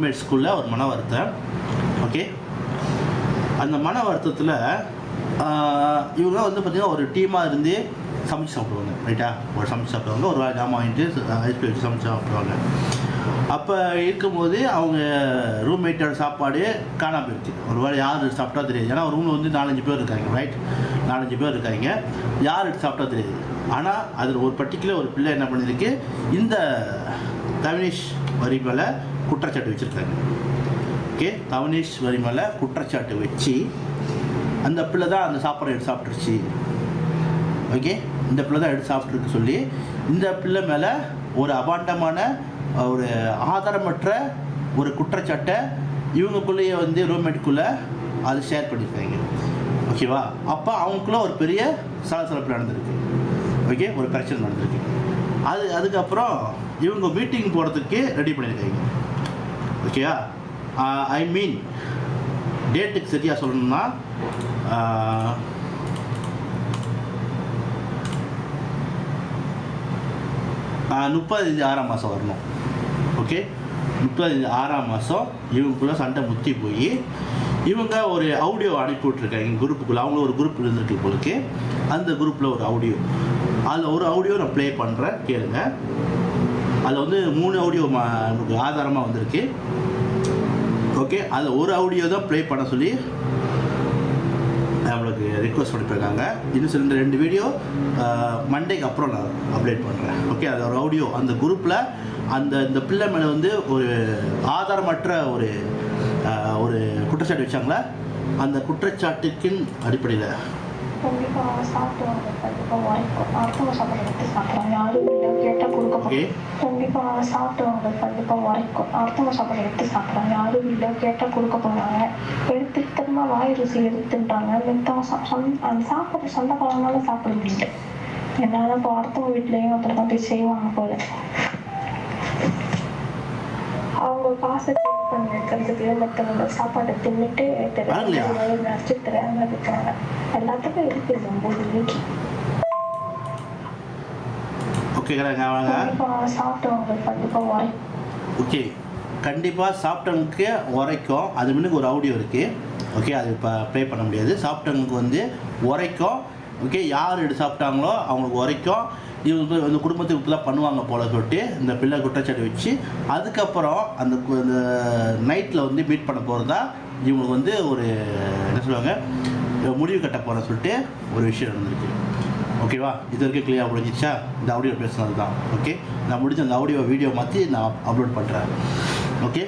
ரூம்மேட்ஸ்குள்ளே ஒரு மன வருத்தம். ஓகே, அந்த மன வருத்தத்தில் இவங்க வந்து பார்த்திங்கன்னா ஒரு டீமாக இருந்து சமைச்சு சாப்பிடுவாங்க. ரைட்டா, ஒரு சமைச்சு சாப்பிடுவாங்க, ஒரு வாய் ஜாமான் வாங்கிட்டு ஐஸ்கிரீம் வச்சு சமைச்சு சாப்பிடுவாங்க. அப்போ இருக்கும்போது அவங்க ரூம்மேட்டோட சாப்பாடு காணாமல் போயிடுச்சு. ஒரு வேளை யார் சாப்பிட்டா தெரியாது, ஏன்னா ரூமில் வந்து 4-5 பேர் இருக்காங்க. ரைட், 4-5 பேர் இருக்காங்க, யார் எடுத்து சாப்பிட்டா தெரியாது. ஆனால் அதில் ஒரு பர்டிகுலர் ஒரு பிள்ளை என்ன பண்ணியிருக்கு, இந்த தவனேஷ் வரி மேலே குற்றச்சாட்டு வச்சுருக்காங்க. ஓகே, தவனேஷ் வரி மேலே குற்றச்சாட்டு வச்சு அந்த பிள்ளை தான் அந்த சாப்பாடை எடுத்து சாப்பிட்ருச்சு. ஓகே, இந்த பிள்ளை தான் எடுத்து சாப்பிட்ருக்கு சொல்லி இந்த பிள்ளை மேலே ஒரு அபாண்டமான ஒரு ஆதாரமற்ற ஒரு குற்றச்சாட்டை இவங்களுக்குள்ளேயே வந்து ரூம்மேட்டுக்குள்ளே அது ஷேர் பண்ணியிருக்காங்க. ஓகேவா, அப்போ அவங்களுக்குள்ள ஒரு பெரிய சலசலப்பு நடந்திருக்கு. ஓகே, ஒரு பிரச்சனை நடந்திருக்கு. அதுக்கப்புறம் இவங்க மீட்டிங் போகிறதுக்கு ரெடி பண்ணியிருக்காங்க. ஓகேவா, ஐ மீன் டேட்டுக்கு சரியாக சொல்லணும்னா 30/6 வரணும். ஓகே, 30/6 இவங்களுக்குள்ள சண்டை முத்தி போய் இவங்க ஒரு ஆடியோ அனுப்பி விட்ருக்காங்க குரூப்புக்குள்ளே. அவங்களும் ஒரு குரூப் இருந்திருக்கு போலுக்கு. அந்த குரூப்பில் ஒரு ஆடியோ, அதில் ஒரு ஆடியோ நான் ப்ளே பண்ணுறேன், கேளுங்க. அதில் வந்து 3 ஆடியோ நமக்கு ஆதாரமாக வந்திருக்கு. ஓகே, அதில் ஒரு ஆடியோ தான் ப்ளே பண்ண சொல்லி நம்மளுக்கு ரிக்வஸ்ட் பண்ணியிருக்காங்க. இன்னும் சில 2 வீடியோ மண்டேக்கு அப்புறம் நான் அப்டேட் பண்ணுறேன். ஓகே, அது ஒரு ஆடியோ அந்த குரூப்பில் இந்த பிள்ளை மேலே வந்து ஒரு ஆதாரமற்ற ஒரு குற்றச்சாட்டு வச்சாங்களே, அந்த குற்றச்சாட்டுக்கின் அடிப்படையில் கண்டிப்பாக சாப்பிடுவாங்க. கண்டிப்பாக வாய்க்கும் அடுத்தவங்க சாப்பிட்ற எடுத்து சாப்பிட்றாங்க. யாரும் இல்லை கேட்டால் கொடுக்க. கண்டிப்பாக சாப்பிடுவாங்க. கண்டிப்பாக வாய்க்கும் அடுத்தவங்க சாப்பிட்ற எடுத்து சாப்பிட்றாங்க. யாரும் இல்லை கேட்டால் கொடுக்க போகிறாங்க. எடுத்து திரும்ப வாய் ருசி எடுத்துட்டாங்க. மித்தவங்க அந்த சாப்பிட்ற சொந்தக்காரங்களால சாப்பிட முடியல. என்னால் இப்போ அடுத்தவங்க வீட்லேயும் அப்படி தான் போய் செய்வாங்க போல. அவங்க காசை சேவ் பண்ணி வைக்கிறதுக்கு மற்றவங்க சாப்பாட்டை தின்னுட்டு நடிச்சு தெரியாம இருக்காங்க. எல்லாத்துக்கும் இருக்கு 9 வீட்டு. சாப்பிட்டவங்க கண்டிப்பாக வாய்க்கும். ஓகே, கண்டிப்பாக சாப்பிட்டவங்களுக்கு உரைக்கும். அது முன்னுக்கு ஒரு ஆடியோ இருக்குது. ஓகே, அது இப்போ ப்ளே பண்ண முடியாது. சாப்பிட்டவங்களுக்கு வந்து உரைக்கும். ஓகே, யார் எடுத்து சாப்பிட்டாங்களோ அவங்களுக்கு உரைக்கும். இவங்க வந்து குடும்பத்துக்கு இப்படிலாம் பண்ணுவாங்க போல சொல்லிட்டு இந்த பிள்ளை குற்றச்சாட்டு வச்சு அதுக்கப்புறம் அந்த நைட்டில் வந்து மீட் பண்ண போகிறதா இவங்களுக்கு வந்து ஒரு என்ன சொல்லுவாங்க, முடிவு கட்ட போகிறேன்னு சொல்லிட்டு ஒரு விஷயம் நடந்திருக்கு. ஓகேவா, இது வரைக்கும் கிளியராக முடிஞ்சிச்சா? இந்த ஆடியோ பேசுனது தான். ஓகே, நான் முடிஞ்ச அந்த ஆடியோ வீடியோ மாற்றி நான் அப்லோட் பண்ணுறேன். ஓகே.